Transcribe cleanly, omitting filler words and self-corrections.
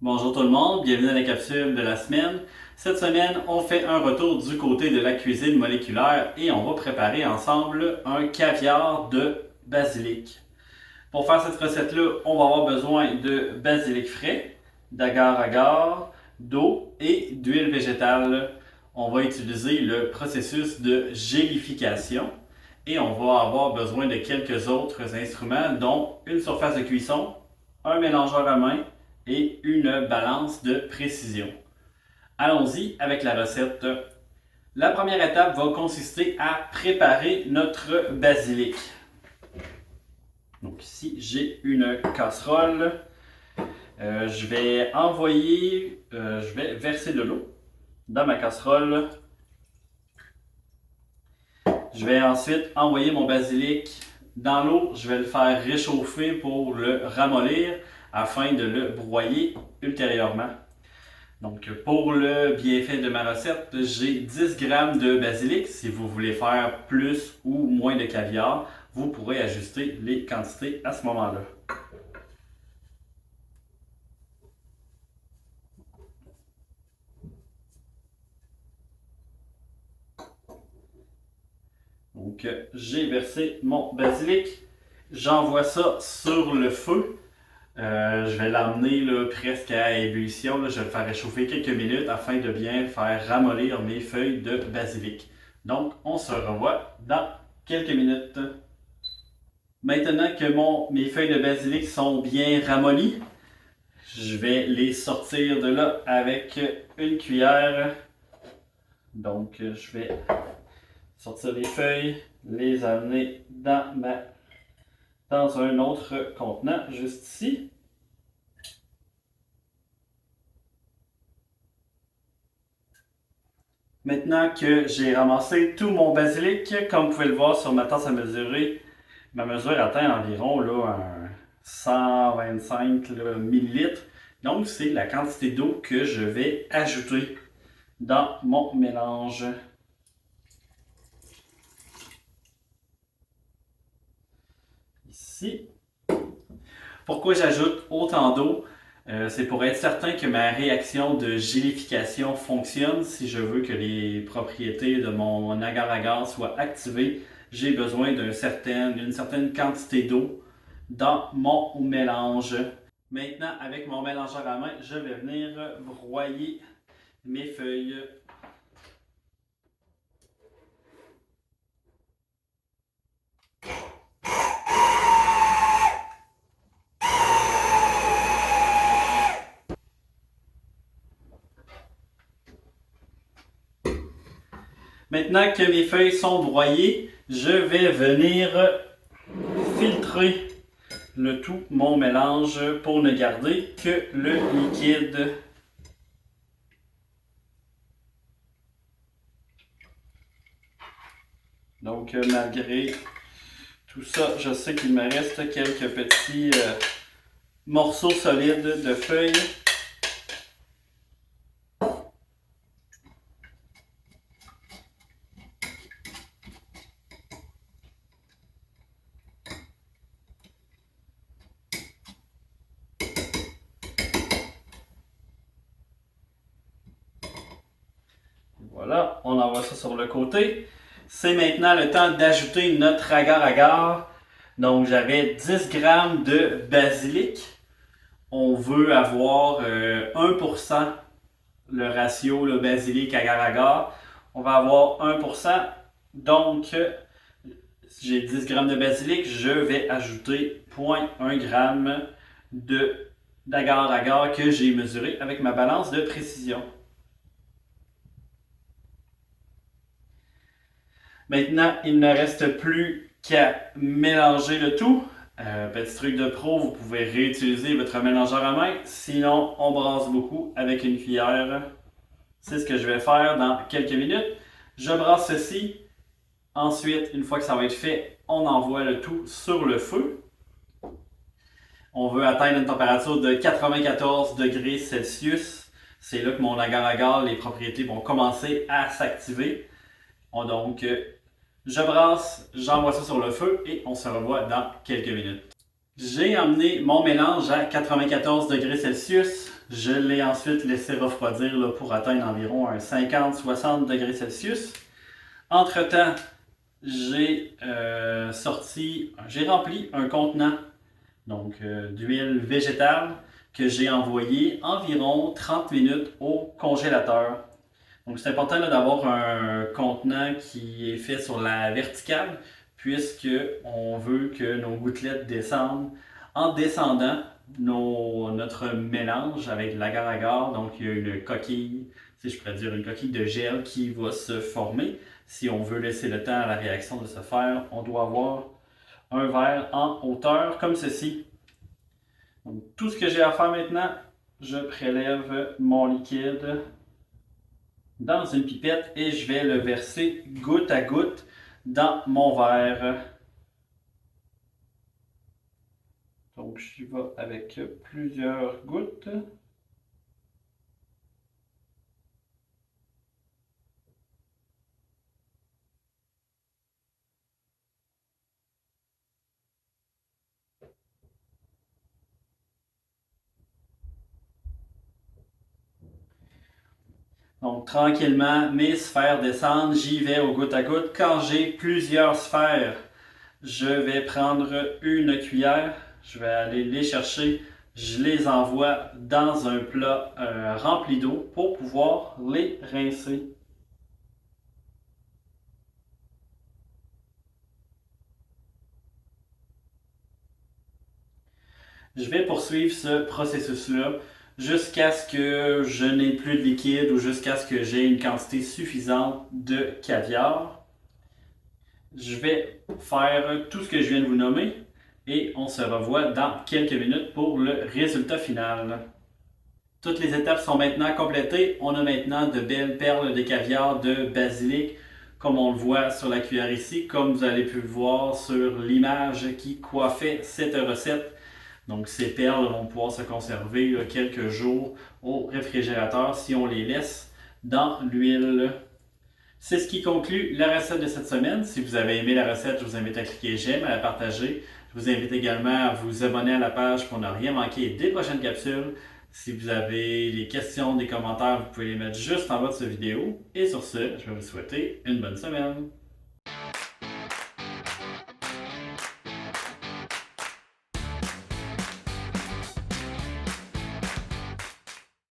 Bonjour tout le monde, bienvenue à la capsule de la semaine. Cette semaine, on fait un retour du côté de la cuisine moléculaire et on va préparer ensemble un caviar de basilic. Pour faire cette recette-là, on va avoir besoin de basilic frais, d'agar-agar, d'eau et d'huile végétale. On va utiliser le processus de gélification et on va avoir besoin de quelques autres instruments, dont une surface de cuisson, un mélangeur à main et une balance de précision. Allons-y avec la recette. La première étape va consister à préparer notre basilic. Donc ici, j'ai une casserole. Je vais verser de l'eau dans ma casserole. Je vais ensuite envoyer mon basilic dans l'eau. Je vais le faire réchauffer pour le ramollir afin de le broyer ultérieurement. Donc, pour le bienfait de ma recette, j'ai 10 g de basilic. Si vous voulez faire plus ou moins de caviar, vous pourrez ajuster les quantités à ce moment-là. Donc, j'ai versé mon basilic. J'envoie ça sur le feu. Je vais l'emmener presque à ébullition. Je vais le faire réchauffer quelques minutes afin de bien faire ramollir mes feuilles de basilic. Donc, on se revoit dans quelques minutes. Maintenant que mes feuilles de basilic sont bien ramollies, je vais les sortir de là avec une cuillère. Donc, je vais sortir les feuilles, les amener dans un autre contenant, juste ici. Maintenant que j'ai ramassé tout mon basilic, comme vous pouvez le voir sur ma tasse à mesurer, ma mesure atteint environ 125 millilitres. Donc, c'est la quantité d'eau que je vais ajouter dans mon mélange. Ici. Pourquoi j'ajoute autant d'eau? C'est pour être certain que ma réaction de gélification fonctionne. Si je veux que les propriétés de mon agar-agar soient activées, j'ai besoin d'une certaine quantité d'eau dans mon mélange. Maintenant, avec mon mélangeur à main, je vais venir broyer mes feuilles. Maintenant que mes feuilles sont broyées, je vais venir filtrer le tout mon mélange pour ne garder que le liquide. Donc malgré tout ça, je sais qu'il me reste quelques petits morceaux solides de feuilles. Voilà, on envoie ça sur le côté. C'est maintenant le temps d'ajouter notre agar-agar. Donc j'avais 10 g de basilic. On veut avoir 1% le ratio le basilic agar-agar. On va avoir 1%. Donc, si j'ai 10 g de basilic, je vais ajouter 0,1 g d'agar-agar que j'ai mesuré avec ma balance de précision. Maintenant, il ne reste plus qu'à mélanger le tout. Petit truc de pro, vous pouvez réutiliser votre mélangeur à main. Sinon, on brasse beaucoup avec une cuillère. C'est ce que je vais faire dans quelques minutes. Je brasse ceci. Ensuite, une fois que ça va être fait, on envoie le tout sur le feu. On veut atteindre une température de 94 degrés Celsius. C'est là que mon agar-agar, les propriétés vont commencer à s'activer. Donc, je brasse, j'envoie ça sur le feu et on se revoit dans quelques minutes. J'ai emmené mon mélange à 94 degrés Celsius. Je l'ai ensuite laissé refroidir là, pour atteindre environ un 50-60 degrés Celsius. Entre-temps, j'ai rempli un contenant d'huile végétale que j'ai envoyé environ 30 minutes au congélateur. Donc c'est important d'avoir un contenant qui est fait sur la verticale puisque on veut que nos gouttelettes descendent. En descendant, notre mélange avec l'agar-agar, donc il y a une coquille, si je pourrais dire une coquille de gel qui va se former. Si on veut laisser le temps à la réaction de se faire, on doit avoir un verre en hauteur comme ceci. Donc, tout ce que j'ai à faire maintenant, je prélève mon liquide dans une pipette et je vais le verser goutte à goutte dans mon verre. Donc, j'y vais avec plusieurs gouttes. Donc, tranquillement, mes sphères descendent, j'y vais au goutte à goutte. Quand j'ai plusieurs sphères, je vais prendre une cuillère, je vais aller les chercher, je les envoie dans un plat rempli d'eau pour pouvoir les rincer. Je vais poursuivre ce processus-là jusqu'à ce que je n'ai plus de liquide ou jusqu'à ce que j'ai une quantité suffisante de caviar. Je vais faire tout ce que je viens de vous nommer et on se revoit dans quelques minutes pour le résultat final. Toutes les étapes sont maintenant complétées. On a maintenant de belles perles de caviar de basilic, comme on le voit sur la cuillère ici, comme vous avez pu le voir sur l'image qui coiffait cette recette. Donc ces perles vont pouvoir se conserver quelques jours au réfrigérateur si on les laisse dans l'huile. C'est ce qui conclut la recette de cette semaine. Si vous avez aimé la recette, je vous invite à cliquer j'aime, à la partager. Je vous invite également à vous abonner à la page pour ne rien manquer des prochaines capsules. Si vous avez des questions, des commentaires, vous pouvez les mettre juste en bas de cette vidéo. Et sur ce, je vais vous souhaiter une bonne semaine.